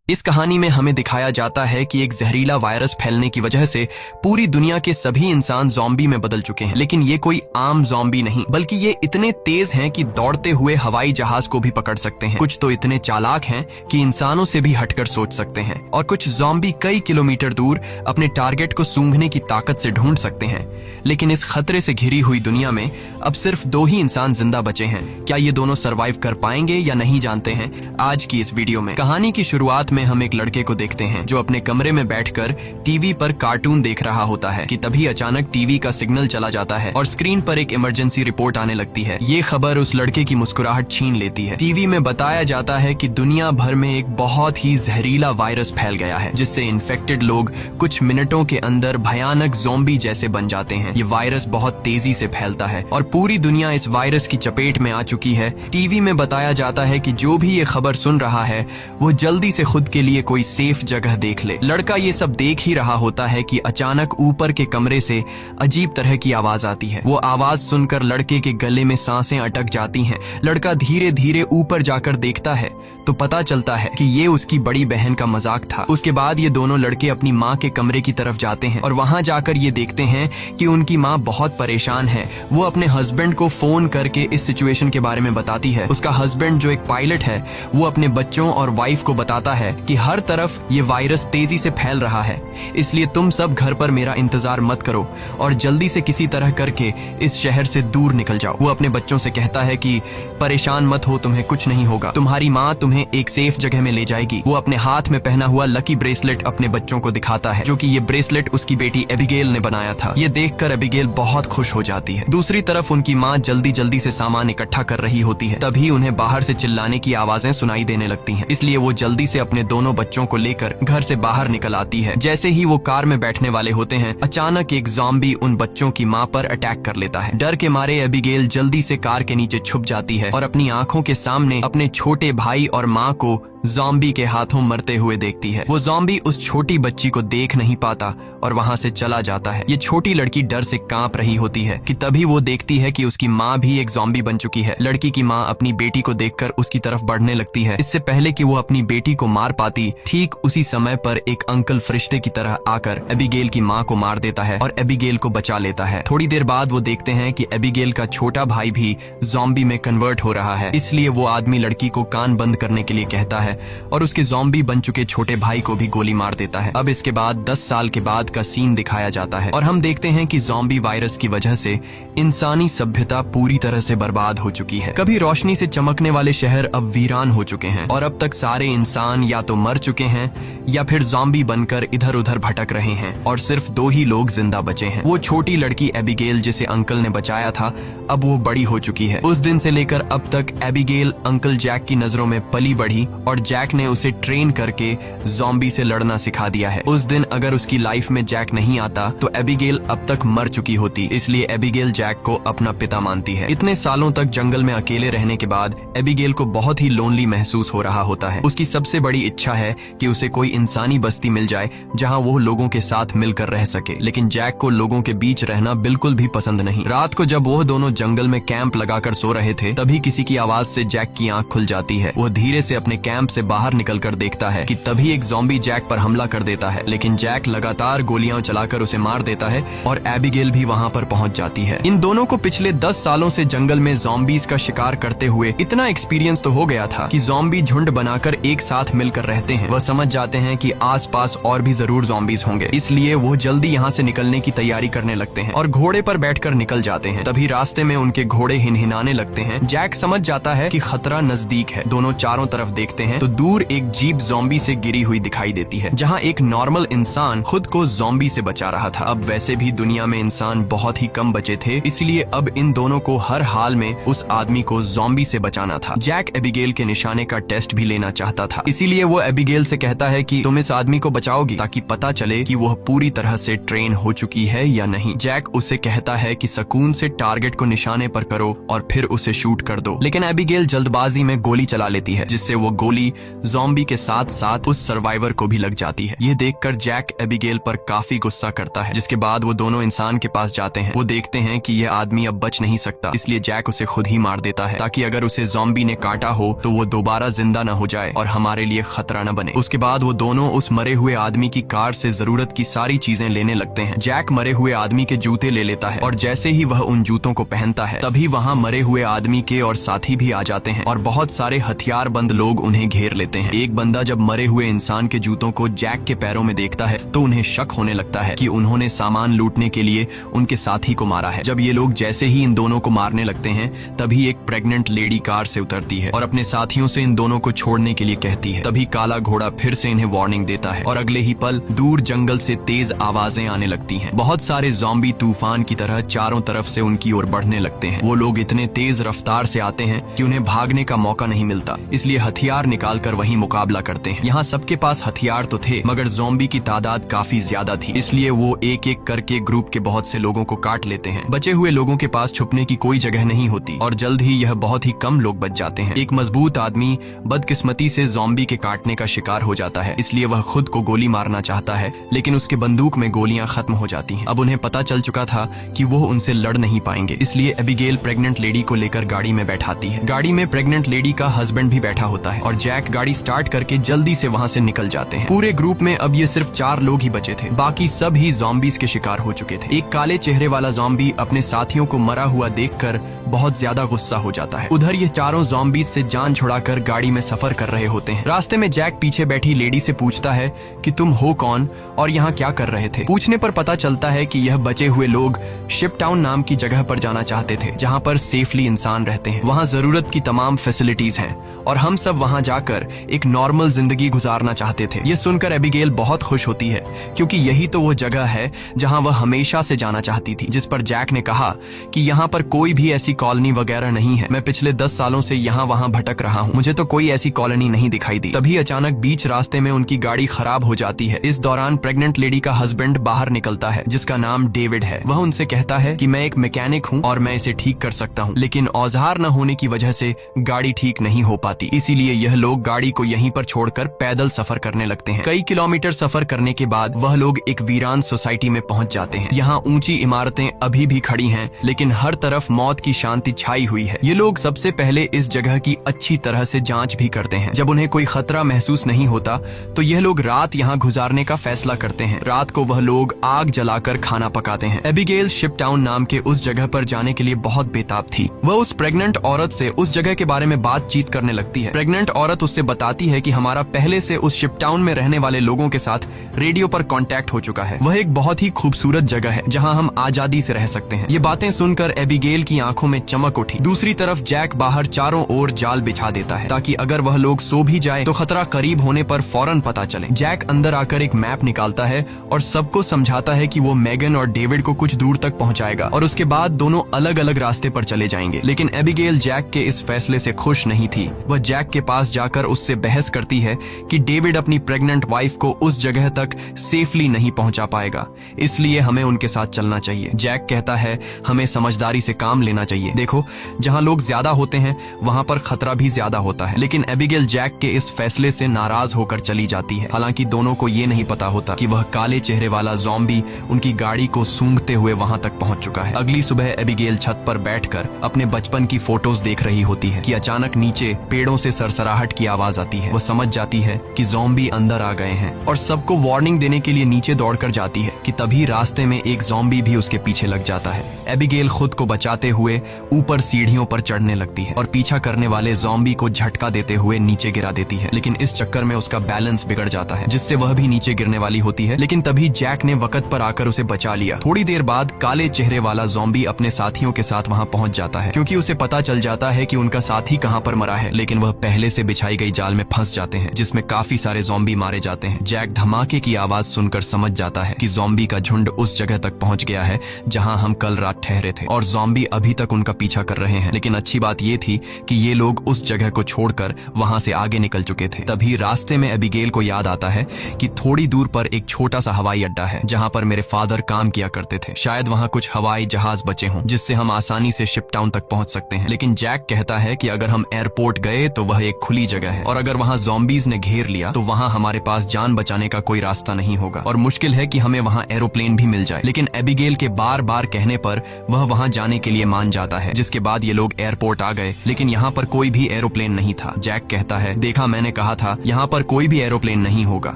इस कहानी में हमें दिखाया जाता है कि एक जहरीला वायरस फैलने की वजह से पूरी दुनिया के सभी इंसान ज़ॉम्बी में बदल चुके हैं। लेकिन ये कोई आम ज़ॉम्बी नहीं, बल्कि ये इतने तेज हैं कि दौड़ते हुए हवाई जहाज को भी पकड़ सकते हैं। कुछ तो इतने चालाक हैं कि इंसानों से भी हटकर सोच सकते हैं, और कुछ ज़ॉम्बी कई किलोमीटर दूर अपने टारगेट को सूंघने की ताकत से ढूंढ सकते हैं। लेकिन इस खतरे से घिरी हुई दुनिया में अब सिर्फ 2 ही इंसान जिंदा बचे हैं। क्या ये दोनों सरवाइव कर पाएंगे या नहीं, जानते हैं आज की इस वीडियो में। कहानी की शुरुआत में हम एक लड़के को देखते हैं जो अपने कमरे में बैठकर टीवी पर कार्टून देख रहा होता है कि तभी अचानक टीवी का सिग्नल चला जाता है और स्क्रीन पर एक इमरजेंसी रिपोर्ट आने लगती है। ये खबर उस लड़के की मुस्कुराहट छीन लेती है। टीवी में बताया जाता है कि दुनिया भर में एक बहुत ही जहरीला वायरस फैल गया है, जिससे इन्फेक्टेड लोग कुछ मिनटों के अंदर भयानक ज़ॉम्बी जैसे बन जाते हैं। ये वायरस बहुत तेजी से फैलता है और पूरी दुनिया इस वायरस की चपेट में आ चुकी है। टीवी में बताया जाता है कि जो भी ये खबर सुन रहा है वो जल्दी से खुद के लिए कोई सेफ जगह देख ले। लड़का ये सब देख ही रहा होता है कि अचानक ऊपर के कमरे से अजीब तरह की आवाज आती है। वो आवाज सुनकर लड़के के गले में सांसें अटक जाती हैं। लड़का धीरे धीरे ऊपर जाकर देखता है तो पता चलता है कि ये उसकी बड़ी बहन का मजाक था। उसके बाद ये दोनों लड़के अपनी माँ के कमरे की तरफ जाते हैं और वहां जाकर ये देखते हैं कि उनकी माँ बहुत परेशान है। वो अपने हस्बैंड को फोन करके इस सिचुएशन के बारे में बताती है। उसका हस्बैंड जो एक पायलट है वो अपने बच्चों और वाइफ को बताता है कि हर तरफ ये वायरस तेजी से फैल रहा है, इसलिए तुम सब घर पर मेरा इंतजार मत करो और जल्दी से किसी तरह करके इस शहर से दूर निकल जाओ। वो अपने बच्चों से कहता है कि परेशान मत हो, तुम्हें कुछ नहीं होगा, तुम्हारी माँ तुम्हें एक सेफ जगह में ले जाएगी। वो अपने हाथ में पहना हुआ लकी ब्रेसलेट अपने बच्चों को दिखाता है, जो कि ये ब्रेसलेट उसकी बेटी एबिगेल ने बनाया था। ये देखकर एबिगेल बहुत खुश हो जाती है। दूसरी तरफ उनकी माँ जल्दी जल्दी से सामान इकट्ठा कर रही होती है। तभी उन्हें बाहर से चिल्लाने की आवाजें सुनाई देने लगती हैं, इसलिए वो जल्दी से अपने दोनों बच्चों को लेकर घर से बाहर निकल आती है। जैसे ही वो कार में बैठने वाले होते हैं, अचानक एक ज़ॉम्बी उन बच्चों की माँ पर अटैक कर लेता है। डर के मारे एबिगेल जल्दी से कार के नीचे छुप जाती है और अपनी आंखों के सामने अपने छोटे भाई और माँ को ज़ॉम्बी के हाथों मरते हुए देखती है। वो ज़ॉम्बी उस छोटी बच्ची को देख नहीं पाता और वहां से चला जाता है। ये छोटी लड़की डर से कांप रही होती है कि तभी वो देखती है कि उसकी माँ भी एक ज़ॉम्बी बन चुकी है। लड़की की माँ अपनी बेटी को देखकर उसकी तरफ बढ़ने लगती है। इससे पहले कि वो अपनी बेटी को मार पाती, ठीक उसी समय पर एक अंकल फरिश्ते की तरह आकर एबिगेल की माँ को मार देता है और एबिगेल को बचा लेता है। थोड़ी देर बाद वो देखते हैं कि एबिगेल का छोटा भाई भी ज़ॉम्बी में कन्वर्ट हो रहा है, इसलिए वो आदमी लड़की को कान बंद करने के लिए कहता है और उसके ज़ॉम्बी बन चुके छोटे भाई को भी गोली मार देता है। अब इसके बाद 10 साल के बाद का सीन दिखाया जाता है और हम देखते हैं कि ज़ॉम्बी वायरस की वजह से इंसानी सभ्यता पूरी तरह से बर्बाद हो चुकी है। कभी रोशनी से चमकने वाले शहर अब वीरान हो चुके हैं और अब तक सारे इंसान या तो मर चुके हैं या फिर ज़ॉम्बी बनकर इधर उधर भटक रहे हैं और सिर्फ 2 ही लोग जिंदा बचे हैं। वो छोटी लड़की एबिगेल जिसे अंकल ने बचाया था, अब वो बड़ी हो चुकी है। उस दिन से लेकर अब तक एबिगेल अंकल जैक की नजरों में पली बढ़ी और जैक ने उसे ट्रेन करके ज़ॉम्बी से लड़ना सिखा दिया है। उस दिन अगर उसकी लाइफ में जैक नहीं आता तो एबिगेल अब तक मर चुकी होती, इसलिए एबिगेल जैक को अपना पिता मानती है। इतने सालों तक जंगल में अकेले रहने के बाद एबिगेल को बहुत ही लोनली महसूस हो रहा होता है। उसकी सबसे बड़ी इच्छा है कि उसे कोई इंसानी बस्ती मिल जाए जहां वो लोगों के साथ मिलकर रह सके, लेकिन जैक को लोगों के बीच रहना बिल्कुल भी पसंद नहीं। रात को जब वो दोनों जंगल में कैंप लगाकर सो रहे थे, तभी किसी की आवाज से जैक की आंख खुल जाती है। वो धीरे से अपने कैंप से बाहर निकलकर देखता है कि तभी एक ज़ॉम्बी जैक पर हमला कर देता है, लेकिन जैक लगातार गोलियां चलाकर उसे मार देता है और एबिगेल भी वहां पर पहुंच जाती है। इन दोनों को पिछले 10 सालों से जंगल में ज़ॉम्बीज का शिकार करते हुए इतना एक्सपीरियंस तो हो गया था कि ज़ॉम्बी झुंड बनाकर एक साथ मिलकर रहते हैं। वह समझ जाते हैं कि आसपास और भी जरूर ज़ॉम्बीज होंगे, इसलिए वो जल्दी यहाँ से निकलने की तैयारी करने लगते हैं और घोड़े पर बैठकर निकल जाते हैं। तभी रास्ते में उनके घोड़े हिनहिनाने लगते हैं। जैक समझ जाता है कि खतरा नजदीक है। दोनों चारों तरफ देखते हैं तो दूर एक जीप ज़ॉम्बी से गिरी हुई दिखाई देती है, जहां एक नॉर्मल इंसान खुद को ज़ॉम्बी से बचा रहा था। अब वैसे भी दुनिया में इंसान बहुत ही कम बचे थे, इसलिए अब इन दोनों को हर हाल में उस आदमी को ज़ॉम्बी से बचाना था। जैक एबिगेल के निशाने का टेस्ट भी लेना चाहता था, इसीलिए वो एबिगेल से कहता है कि तुम इस आदमी को बचाओगी ताकि पता चले कि वह पूरी तरह से ट्रेन हो चुकी है या नहीं। जैक उसे कहता है कि सुकून से टारगेट को निशाने पर करो और फिर उसे शूट कर दो, लेकिन एबिगेल जल्दबाजी में गोली चला लेती है, जिससे वो गोली ज़ॉम्बी के साथ साथ उस सर्वाइवर को भी लग जाती है। ये देखकर जैक एबिगेल पर काफी गुस्सा करता है, जिसके बाद वो दोनों इंसान के पास जाते हैं। वो देखते हैं कि ये आदमी अब बच नहीं सकता, इसलिए जैक उसे खुद ही मार देता है ताकि अगर उसे ज़ॉम्बी ने काटा हो तो वो दोबारा जिंदा न हो जाए और हमारे लिए खतरा न बने। उसके बाद वो दोनों उस मरे हुए आदमी की कार से जरूरत की सारी चीजें लेने लगते हैं। जैक मरे हुए आदमी के जूते ले लेता है और जैसे ही वह उन जूतों को पहनता है तभी वहाँ मरे हुए आदमी के और साथी भी आ जाते हैं और बहुत सारे हथियारबंद लोग उन्हें घेर लेते हैं। एक बंदा जब मरे हुए इंसान के जूतों को जैक के पैरों में देखता है तो उन्हें शक होने लगता है कि उन्होंने सामान लूटने के लिए उनके साथी को मारा है। जब ये लोग जैसे ही इन दोनों को मारने लगते हैं तभी एक प्रेग्नेंट लेडी कार से उतरती है और अपने साथियों से इन दोनों को छोड़ने के लिए कहती है। तभी काला घोड़ा फिर से इन्हें वार्निंग देता है और अगले ही पल दूर जंगल से तेज आवाजें आने लगती हैं। बहुत सारे ज़ॉम्बी तूफान की तरह चारों तरफ से उनकी ओर बढ़ने लगते हैं। वो लोग इतने तेज रफ्तार से आते हैं कि उन्हें भागने का मौका नहीं मिलता, इसलिए हथियार निकालकर वहीं मुकाबला करते हैं। यहाँ सबके पास हथियार तो थे मगर ज़ॉम्बी की तादाद काफी ज्यादा थी, इसलिए वो एक एक करके ग्रुप के बहुत से लोगों को काट लेते हैं। बचे हुए लोगों के पास छुपने की कोई जगह नहीं होती और जल्द ही यह बहुत ही कम लोग बच जाते हैं। एक मजबूत आदमी बदकिस्मती से ज़ॉम्बी के काटने का शिकार हो जाता है, इसलिए वह खुद को गोली मारना चाहता है लेकिन उसके बंदूक में गोलियां खत्म हो जाती हैं। अब उन्हें पता चल चुका था कि वो उनसे लड़ नहीं पाएंगे, इसलिए एबिगेल प्रेग्नेंट लेडी को लेकर गाड़ी में बैठाती है। गाड़ी में प्रेग्नेंट लेडी का हस्बैंड भी बैठा होता है और जैक गाड़ी स्टार्ट करके जल्दी से वहाँ से निकल जाते हैं। पूरे ग्रुप में अब ये सिर्फ 4 लोग ही बचे थे, बाकी सब ही ज़ॉम्बीज के शिकार हो चुके थे। एक काले चेहरे वाला ज़ॉम्बी अपने साथियों को मरा हुआ देखकर बहुत ज्यादा गुस्सा हो जाता है। उधर ये चारों ज़ॉम्बीज से जान छुड़ाकर गाड़ी में सफर कर रहे होते हैं। रास्ते में जैक पीछे बैठी लेडी से पूछता है कि तुम हो कौन और यहाँ क्या कर रहे थे। पूछने पर पता चलता है कि यह बचे हुए लोग शिप टाउन नाम की जगह पर जाना चाहते थे जहाँ पर सेफली इंसान रहते हैं। वहाँ जरूरत की तमाम फैसिलिटीज हैं और हम सब वहाँ जाकर एक नॉर्मल जिंदगी गुजारना चाहते थे। ये सुनकर एबिगेल बहुत खुश होती है क्योंकि यही तो वो जगह है जहाँ वह हमेशा से जाना चाहती थी। जिस पर जैक ने कहा कि यहाँ पर कोई भी ऐसी कॉलोनी वगैरह नहीं है, मैं पिछले 10 सालों से यहाँ वहाँ भटक रहा हूँ, मुझे तो कोई ऐसी कॉलोनी नहीं दिखाई दी। तभी अचानक बीच रास्ते में उनकी गाड़ी खराब हो जाती है। इस दौरान प्रेग्नेंट लेडी का हस्बैंड बाहर निकलता है जिसका नाम डेविड है। वह उनसे कहता है कि मैं एक मैकेनिक हूँ और मैं इसे ठीक कर सकता हूँ, लेकिन औजार न होने की वजह से गाड़ी ठीक नहीं हो पाती, इसीलिए यह लोग गाड़ी को यहीं पर छोड़कर पैदल सफर करने लगते हैं। कई किलोमीटर सफर करने के बाद वह लोग एक वीरान सोसाइटी में पहुंच जाते हैं। यहाँ ऊंची इमारतें अभी भी खड़ी हैं लेकिन हर तरफ मौत की शांति छाई हुई है। ये लोग सबसे पहले इस जगह की अच्छी तरह से जांच भी करते हैं। जब उन्हें कोई खतरा महसूस नहीं होता तो यह लोग रात यहाँ गुजारने का फैसला करते हैं। रात को वह लोग आग जलाकर खाना पकाते हैं। एबिगेल शिप टाउन नाम के उस जगह पर जाने के लिए बहुत बेताब थी। वह उस प्रेग्नेंट औरत से उस जगह के बारे में बातचीत करने लगती है। प्रेग्नेंट औरत उससे बताती है कि हमारा पहले से उस शिप टाउन में रहने वाले लोगों के साथ रेडियो पर कांटेक्ट हो चुका है। वह एक बहुत ही खूबसूरत जगह है जहां हम आजादी से रह सकते हैं। ये बातें सुनकर एबिगेल की आंखों में चमक उठी। दूसरी तरफ जैक बाहर चारों ओर जाल बिछा देता है ताकि अगर वह लोग सो भी जाए तो खतरा करीब होने पर फौरन पता चले। जैक अंदर आकर एक मैप निकालता है और सबको समझाता है कि वो मेगन और डेविड को कुछ दूर तक पहुंचाएगा और उसके बाद दोनों अलग अलग रास्ते पर चले जाएंगे। लेकिन एबिगेल जैक के इस फैसले से खुश नहीं थी। वह जैक के पास जाकर उससे बहस करती है कि डेविड अपनी प्रेग्नेंट वाइफ को उस जगह तक सेफली नहीं पहुंचा पाएगा, इसलिए हमें उनके साथ चलना चाहिए। जैक कहता है हमें समझदारी से काम लेना चाहिए। देखो, जहां लोग ज्यादा होते हैं वहां पर खतरा भी ज्यादा होता है। लेकिन एबिगेल जैक के इस फैसले से नाराज होकर चली जाती है। हालांकि दोनों को ये नहीं पता होता कि वह काले चेहरे वाला ज़ॉम्बी उनकी गाड़ी को सूंघते हुए वहां तक पहुंच चुका है। अगली सुबह एबिगेल छत पर बैठकर अपने बचपन की फोटोज देख रही होती है कि अचानक नीचे पेड़ों से सरसराहट की आवाज आती है। वह समझ जाती है कि ज़ॉम्बी अंदर आ गए हैं और सबको वार्निंग देने के लिए नीचे दौड़कर जाती है कि तभी रास्ते में एक ज़ॉम्बी भी उसके पीछे लग जाता है। एबिगेल खुद को बचाते हुए ऊपर सीढ़ियों पर चढ़ने लगती है और पीछा करने वाले ज़ॉम्बी को झटका देते हुए नीचे गिरा देती है। लेकिन इस चक्कर में उसका बैलेंस बिगड़ जाता है जिससे वह भी नीचे गिरने वाली होती है। लेकिन तभी जैक ने वक्त पर आकर उसे बचा लिया। थोड़ी देर बाद काले चेहरे वाला ज़ॉम्बी अपने साथियों के साथ वहां पहुंच जाता है क्योंकि उसे पता चल जाता है कि उनका साथी कहां पर मरा है। लेकिन वह पहले से बिछाई गई जाल में फंस जाते हैं जिसमें काफी सारे ज़ॉम्बी मारे जाते हैं। जैक धमाके की आवाज सुनकर समझ जाता है कि ज़ॉम्बी का झुंड उस जगह तक पहुंच गया है जहां हम कल रात ठहरे थे और ज़ॉम्बी अभी तक उनका पीछा कर रहे हैं। लेकिन अच्छी बात ये थी कि ये लोग उस जगह को छोड़कर वहां से आगे निकल चुके थे। तभी रास्ते में एबिगेल को याद आता है कि थोड़ी दूर पर एक छोटा सा हवाई अड्डा है जहां पर मेरे फादर काम किया करते थे। शायद वहां कुछ हवाई जहाज बचे हों जिससे हम आसानी से शिप टाउन तक पहुंच सकते हैं। लेकिन जैक कहता है कि अगर हम एयरपोर्ट गए तो वह एक खुली जगह है और अगर वहां ज़ॉम्बीज ने घेर लिया तो वहां हमारे पास जान बचाने का कोई रास्ता नहीं होगा और मुश्किल है कि हमें वहां एरोप्लेन भी मिल जाए। लेकिन एबिगेल के बार बार कहने पर वह वहां जाने के लिए मान जाता है, जिसके बाद ये लोग एयरपोर्ट आ गए। लेकिन यहाँ पर कोई भी एरोप्लेन नहीं था। जैक कहता है, देखा, मैंने कहा कहा था यहाँ पर कोई भी एरोप्लेन नहीं होगा।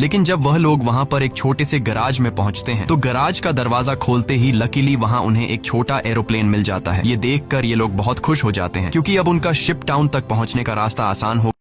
लेकिन जब वह लोग वहाँ पर एक छोटे से गराज में पहुँचते हैं तो गराज का दरवाजा खोलते ही लकीली वहाँ उन्हें एक छोटा एरोप्लेन मिल जाता है। ये देखकर ये लोग बहुत खुश हो जाते हैं क्योंकि अब उनका शिप टाउन तक पहुँचने का रास्ता आसान हो